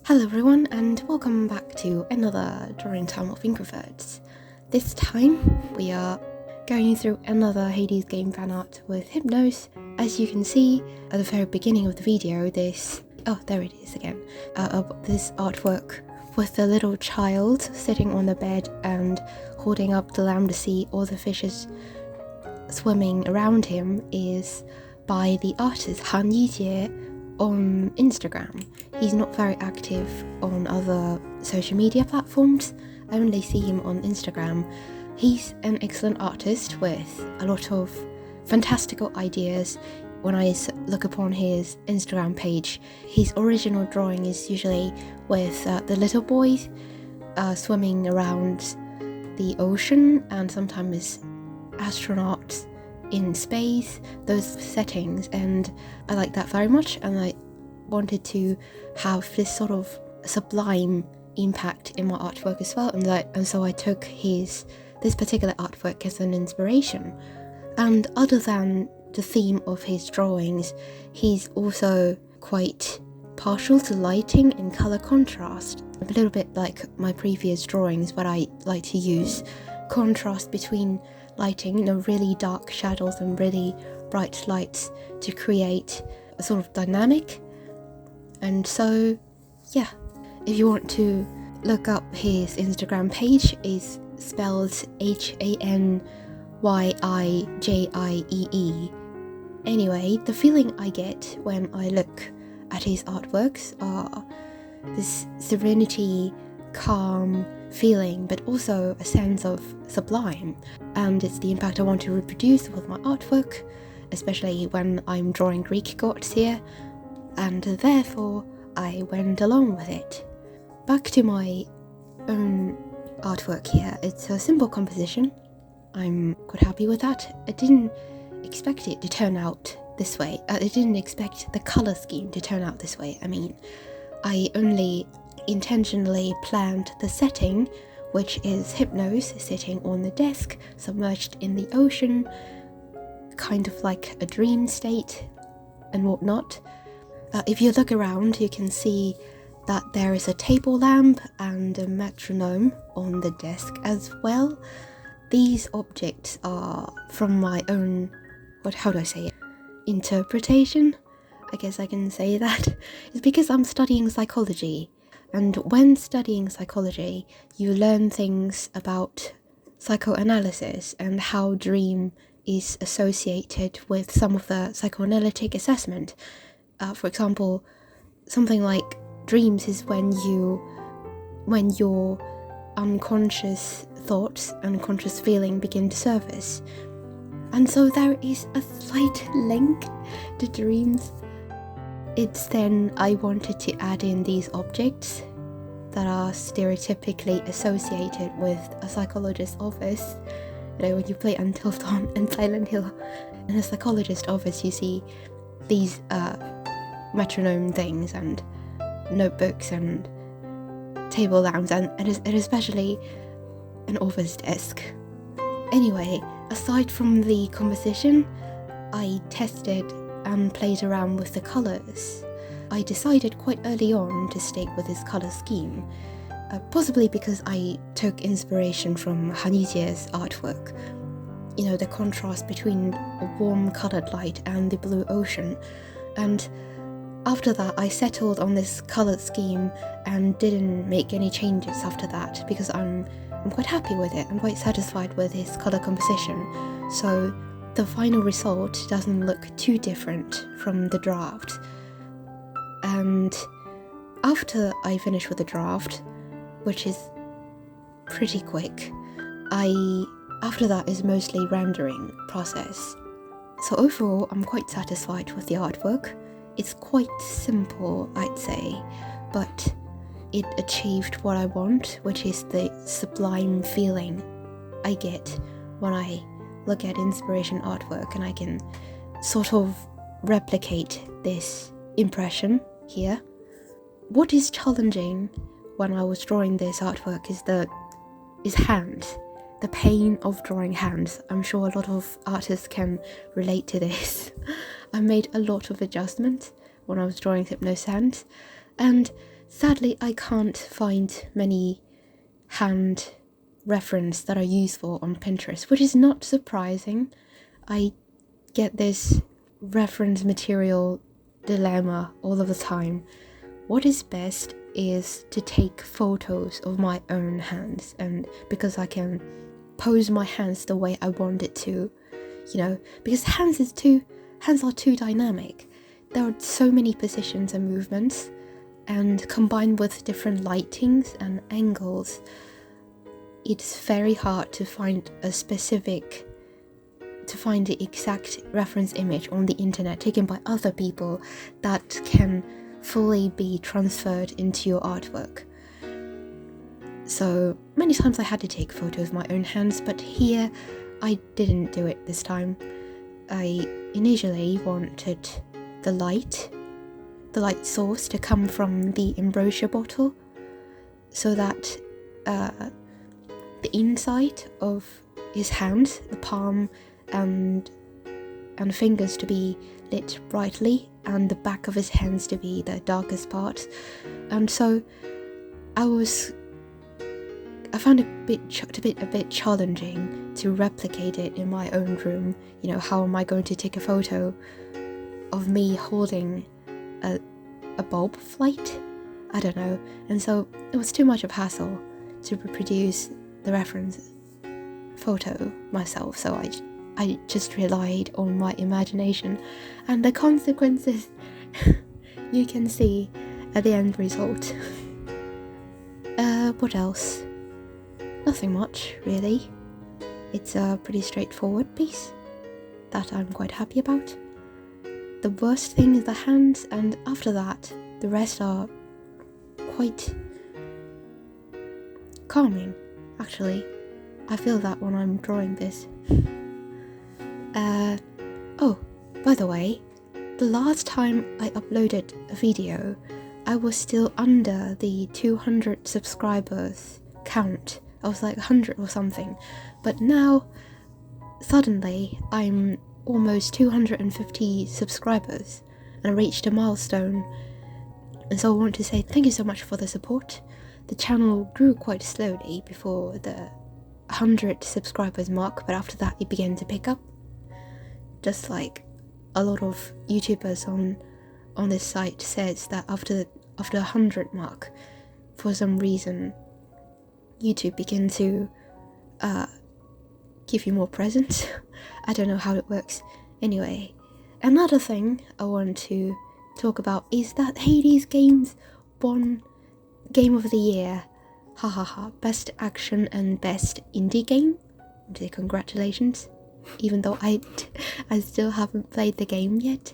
Hello everyone, and welcome back to another drawing time of INKroverts. This time we are going through another Hades game fan art with Hypnos. As you can see at the very beginning of the video, this artwork with the little child sitting on the bed and holding up the lamb to see all the fishes swimming around him is by the artist Achilles on Instagram. He's not very active on other social media platforms. I only see him on Instagram. He's an excellent artist with a lot of fantastical ideas. When I look upon his Instagram page, his original drawing is usually with the little boys swimming around the ocean, and sometimes astronauts in space, those settings, and I like that very much, and I wanted to have this sort of sublime impact in my artwork as well, and so I took this particular artwork as an inspiration. And other than the theme of his drawings, he's also quite partial to lighting and color contrast, a little bit like my previous drawings, but I like to use contrast between lighting, really dark shadows and really bright lights to create a sort of dynamic. And so yeah, if you want to look up his Instagram page, is spelled Hanyijiee. Anyway, the feeling I get when I look at his artworks are this serenity, calm feeling, but also a sense of sublime, and it's the impact I want to reproduce with my artwork, especially when I'm drawing Greek gods here, and therefore I went along with it. Back to my own artwork here. It's a simple composition. I'm quite happy with that. I didn't expect it to turn out this way. I didn't expect the color scheme to turn out this way. I mean, I only intentionally planned the setting, which is Hypnos sitting on the desk, submerged in the ocean, kind of like a dream state and whatnot. If you look around, you can see that there is a table lamp and a metronome on the desk as well. These objects are from my own, interpretation? I guess I can say that. It's because I'm studying psychology, and when studying psychology, you learn things about psychoanalysis and how dream is associated with some of the psychoanalytic assessment. For example, something like dreams is when your unconscious thoughts, unconscious feeling begin to surface. And so there is a slight link to dreams. It's then I wanted to add in these objects that are stereotypically associated with a psychologist's office. When you play Until Dawn and Silent Hill, in a psychologist's office you see these metronome things and notebooks and table lamps and especially an office desk. Anyway, aside from the composition, I tested and played around with the colours. I decided quite early on to stick with this colour scheme, possibly because I took inspiration from Hanyijee's artwork. The contrast between a warm coloured light and the blue ocean. And after that, I settled on this colour scheme and didn't make any changes after that, because I'm quite happy with it. I'm quite satisfied with his colour composition. So the final result doesn't look too different from the draft. And after I finish with the draft, which is pretty quick, after that is mostly rendering process. So overall, I'm quite satisfied with the artwork. It's quite simple, I'd say, but it achieved what I want, which is the sublime feeling I get when I look at inspiration artwork, and I can sort of replicate this impression here. What is challenging when I was drawing this artwork is hands. The pain of drawing hands. I'm sure a lot of artists can relate to this. I made a lot of adjustments when I was drawing Hypnos hands, and Sadly, I can't find many hand reference that are useful on Pinterest, which is not surprising. I get this reference material dilemma all of the time. What is best is to take photos of my own hands, and because I can pose my hands the way I want it to, because hands are too dynamic. There are so many positions and movements, and combined with different lightings and angles, it's very hard to find the exact reference image on the internet taken by other people that can fully be transferred into your artwork. So many times I had to take photos of my own hands, but here I didn't do it this time. I initially wanted the light source to come from the embrocher bottle, so that the inside of his hands, the palm and fingers, to be lit brightly, and the back of his hands to be the darkest part. And so I found it a bit challenging to replicate it in my own room. How am I going to take a photo of me holding a bulb light? I don't know. And so it was too much of a hassle to reproduce the reference photo myself, so I just relied on my imagination, and the consequences you can see at the end result. What else? Nothing much, really. It's a pretty straightforward piece that I'm quite happy about. The worst thing is the hands, and after that, the rest are quite calming, actually. I feel that when I'm drawing this. Oh, by the way, the last time I uploaded a video, I was still under the 200 subscribers count. I was like 100 or something, but now suddenly I'm almost 250 subscribers and I reached a milestone. And so I want to say thank you so much for the support. The channel grew quite slowly before the 100 subscribers mark, but after that it began to pick up, just like a lot of YouTubers on this site says that after 100 mark, for some reason YouTube began to give you more presents. I don't know how it works. Anyway, another thing I want to talk about is that Hades Games won Game of the Year. Best action and best indie game. Congratulations. Even though I still haven't played the game yet,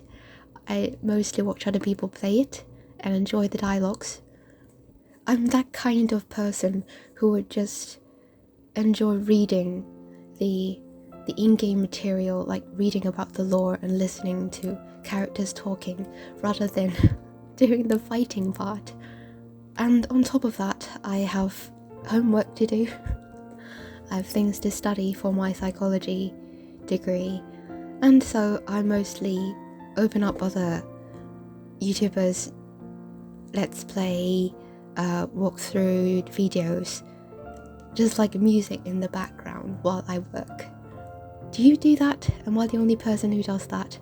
I mostly watch other people play it and enjoy the dialogues. I'm that kind of person who would just enjoy reading the in-game material, like reading about the lore and listening to characters talking, rather than doing the fighting part. And on top of that, I have homework to do. I have things to study for my psychology degree, and so I mostly open up other YouTubers' let's play, walkthrough videos, just like music in the background while I work. Do you do that? Am I the only person who does that?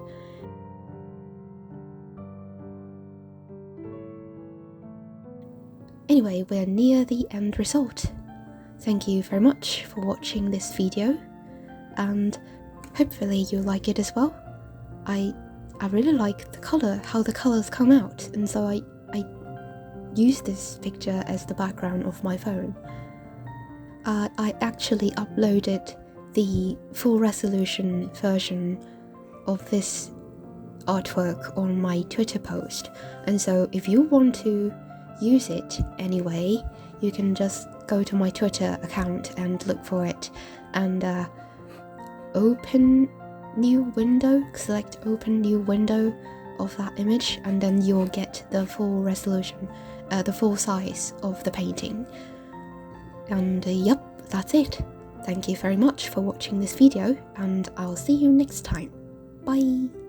Anyway, we're near the end result. Thank you very much for watching this video, and hopefully you like it as well. I really like the colour, how the colours come out, and so I use this picture as the background of my phone. I actually uploaded the full resolution version of this artwork on my Twitter post, and so if you want to use it anyway, you can just go to my Twitter account and look for it, and open new window, select open new window of that image, and then you'll get the full resolution, the full size of the painting. And yep, that's it. Thank you very much for watching this video, and I'll see you next time. Bye!